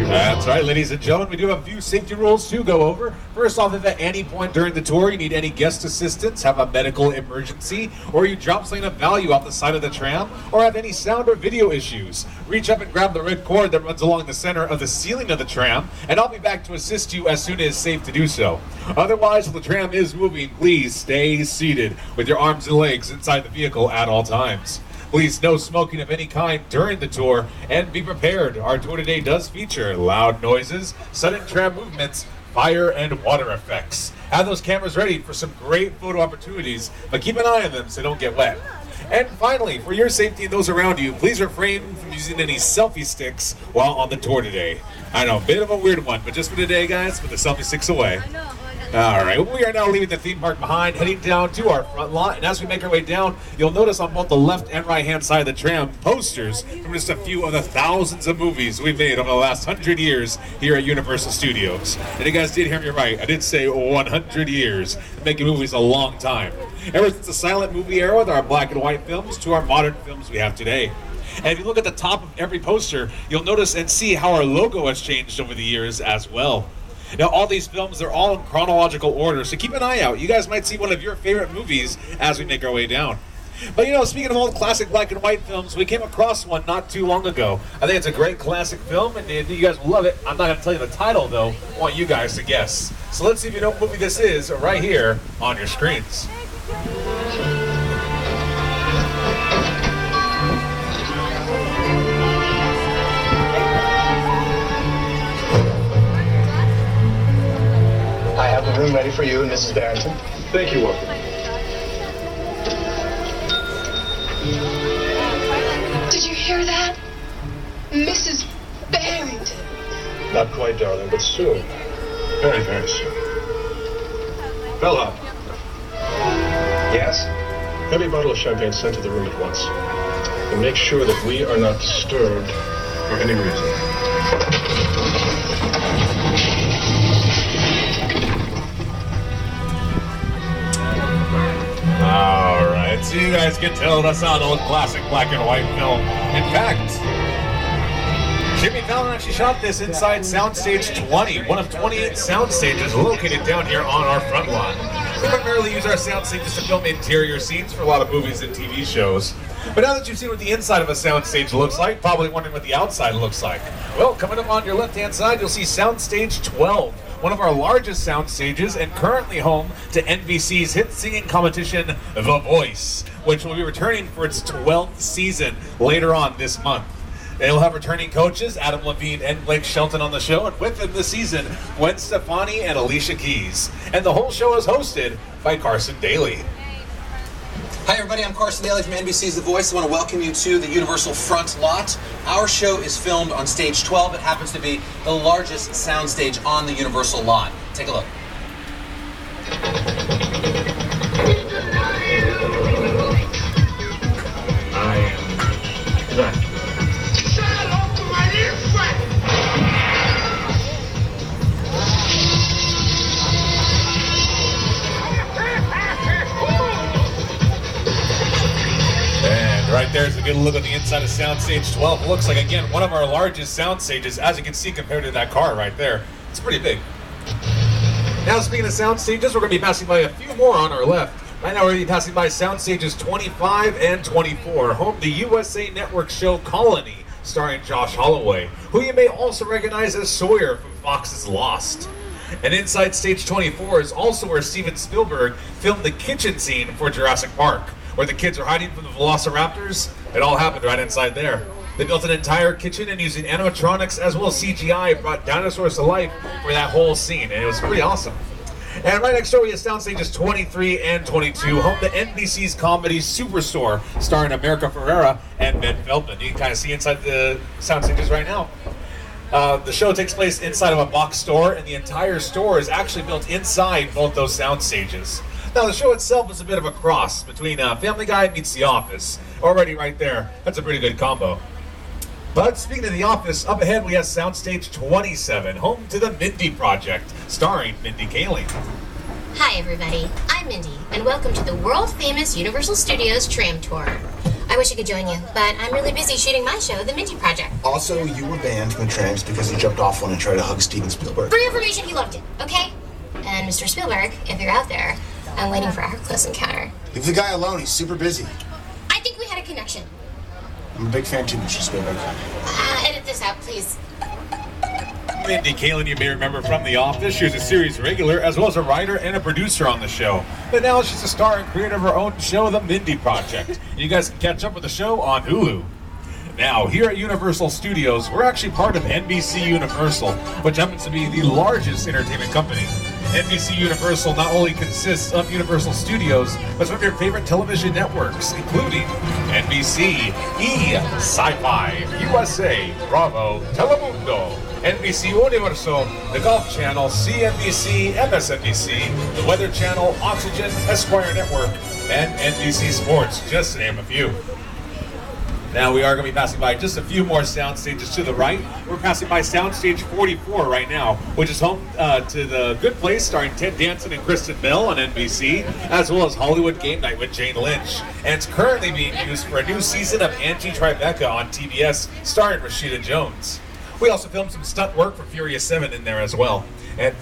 safety rules. That's right, ladies and gentlemen. We do have a few safety rules to go over. First off, if at any point during the tour you need any guest assistance, have a medical emergency, or you drop something of value off the side of the tram, or have any sound or video issues, reach up and grab the red cord that runs along the center of the ceiling of the tram, and I'll be back to assist you as soon as it's safe to do so. Otherwise, if the tram is moving, please stay seated with your arms and legs inside the vehicle at all times. Please, no smoking of any kind during the tour, and be prepared. Our tour today does feature loud noises, sudden tram movements, fire, and water effects. Have those cameras ready for some great photo opportunities, but keep an eye on them so they don't get wet. And finally, for your safety and those around you, please refrain from using any selfie sticks while on the tour today. I know, a bit of a weird one, but just for today, guys, put the selfie sticks away. All right, we are now leaving the theme park behind, heading down to our front lot, and as we make our way down, you'll notice on both the left and right-hand side of the tram posters from just a few of the thousands of movies we've made over the last 100 years here at Universal Studios. And you guys did hear me right, I did say 100 years, making movies a long time. Ever since the silent movie era with our black and white films to our modern films we have today. And if you look at the top of every poster, you'll notice and see how our logo has changed over the years as well. Now, all these films, they're all in chronological order, so keep an eye out. You guys might see one of your favorite movies as we make our way down. But you know, speaking of old classic black and white films, we came across one not too long ago. I think it's a great classic film, and you guys will love it. I'm not going to tell you the title, though. I want you guys to guess. So let's see if you know what movie this is right here on your screens. I have the room ready for you, Mrs. Barrington. Thank you, Walter. Did you hear that? Mrs. Barrington. Not quite, darling, but soon. Very, very soon. Bella. Yes? Heavy bottle of champagne sent to the room at once. And make sure that we are not disturbed for any reason. Alright, so you guys can tell that's not an old classic black and white film. In fact, Jimmy Fallon actually shot this inside Soundstage 20, one of 28 sound stages located down here on our front lawn. We primarily use our sound stages to film interior scenes for a lot of movies and TV shows. But now that you've seen what the inside of a soundstage looks like, probably wondering what the outside looks like. Well, coming up on your left-hand side, you'll see Soundstage 12, one of our largest sound stages and currently home to NBC's hit singing competition, The Voice, which will be returning for its 12th season later on this month. They'll have returning coaches, Adam Levine and Blake Shelton on the show, and with them this season, Gwen Stefani and Alicia Keys. And the whole show is hosted by Carson Daly. Hi everybody, I'm Carson Daly from NBC's The Voice. I want to welcome you to the Universal Front Lot. Our show is filmed on stage 12. It happens to be the largest sound stage on the Universal lot. Take a look. I am not. Right there's a good look at the inside of Soundstage 12. Looks like, again, one of our largest sound stages, as you can see, compared to that car right there. It's pretty big. Now, speaking of sound stages, we're going to be passing by a few more on our left. Right now, we're going to be passing by sound stages 25 and 24, home to the USA Network show Colony, starring Josh Holloway, who you may also recognize as Sawyer from Fox's Lost. And inside stage 24 is also where Steven Spielberg filmed the kitchen scene for Jurassic Park, where the kids are hiding from the velociraptors. It all happened right inside there. They built an entire kitchen and using animatronics as well as CGI brought dinosaurs to life for that whole scene, and it was pretty awesome. And right next door we have sound stages 23 and 22, home to NBC's comedy Superstore, starring America Ferrera and Ben Feldman. You can kind of see inside the sound stages right now. The show takes place inside of a box store, and the entire store is actually built inside both those sound stages. Now, the show itself is a bit of a cross between Family Guy meets The Office. Already right there, that's a pretty good combo. But speaking of The Office, up ahead we have Soundstage 27, home to the Mindy Project, starring Mindy Kaling. Hi everybody, I'm Mindy, and welcome to the world-famous Universal Studios Tram Tour. I wish I could join you, but I'm really busy shooting my show, The Mindy Project. Also, you were banned from the Tramps because you jumped off one and tried to hug Steven Spielberg. For your information, he loved it, okay? And Mr. Spielberg, if you're out there, I'm waiting for our close encounter. Leave the guy alone, he's super busy. I think we had a connection. I'm a big fan too, Mr. Spielberg. Edit this out, please. Mindy Kaling, you may remember from The Office. She was a series regular, as well as a writer and a producer on the show. But now she's a star and creator of her own show, The Mindy Project. You guys can catch up with the show on Hulu. Now, here at Universal Studios, we're actually part of NBC Universal, which happens to be the largest entertainment company. NBC Universal not only consists of Universal Studios, but some of your favorite television networks, including NBC, E!, Sci-Fi, USA, Bravo, Telemundo, NBC Universal, the Golf Channel, CNBC, MSNBC, the Weather Channel, Oxygen, Esquire Network, and NBC Sports, just to name a few. Now we are going to be passing by just a few more sound stages to the right. We're passing by Soundstage 44 right now, which is home to The Good Place, starring Ted Danson and Kristen Bell on NBC, as well as Hollywood Game Night with Jane Lynch. And it's currently being used for a new season of Angie Tribeca on TBS, starring Rashida Jones. We also filmed some stunt work for Furious 7 in there as well. And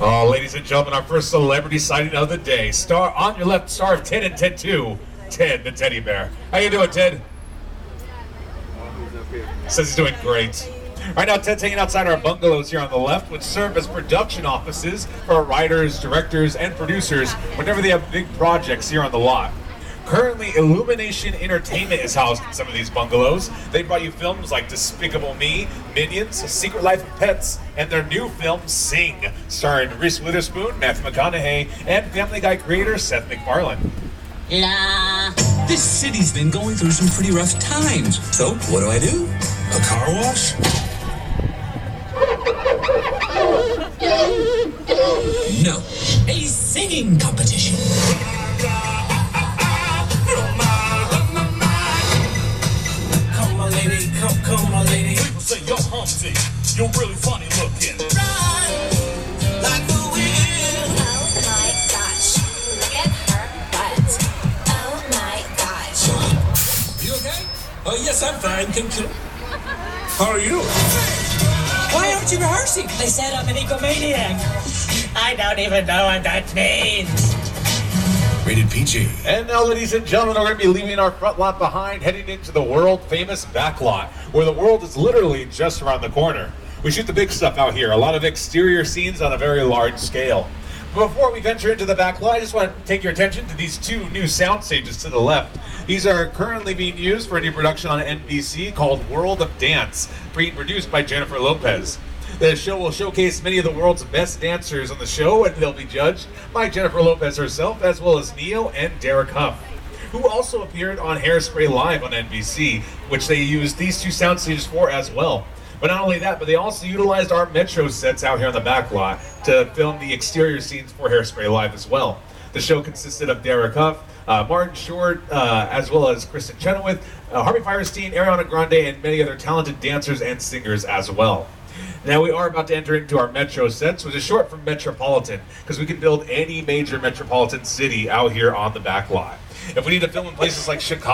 ladies and gentlemen, our first celebrity sighting of the day. Star on your left, star of Ted and Ted 2, Ted the Teddy Bear. How you doing, Ted? Says he's doing great. Right now, Ted's hanging outside our bungalows here on the left, which serve as production offices for writers, directors, and producers whenever they have big projects here on the lot. Currently, Illumination Entertainment is housed in some of these bungalows. They brought you films like Despicable Me, Minions, Secret Life of Pets, and their new film, Sing, starring Reese Witherspoon, Matthew McConaughey, and Family Guy creator Seth MacFarlane. This city's been going through some pretty rough times. So, what do? A car wash? No. A singing competition. Come my lady, come my lady. People say you're Humpty. You're really funny looking. Like the wind. Oh my gosh. Look at her butt. Oh my gosh. You okay? Oh, yes, I'm fine. Thank you. How are you? Why aren't you rehearsing? They said I'm an egomaniac. I don't even know what that means. Rated PG. And now, ladies and gentlemen, we're going to be leaving our front lot behind, heading into the world-famous back lot, where the world is literally just around the corner. We shoot the big stuff out here, a lot of exterior scenes on a very large scale. But before we venture into the back lot, I just want to take your attention to these two new sound stages to the left. These are currently being used for a new production on NBC called World of Dance, being produced by Jennifer Lopez. The show will showcase many of the world's best dancers on the show, and they'll be judged by Jennifer Lopez herself, as well as Neo and Derek Huff, who also appeared on Hairspray Live on NBC, which they used these two sound stages for as well. But not only that, but they also utilized our Metro sets out here on the back lot to film the exterior scenes for Hairspray Live as well. The show consisted of Derek Huff, Martin Short, as well as Kristen Chenoweth, Harvey Fierstein, Ariana Grande, and many other talented dancers and singers as well. Now we are about to enter into our Metro sets, which is short for Metropolitan, because we can build any major metropolitan city out here on the back lot. If we need to film in places like Chicago,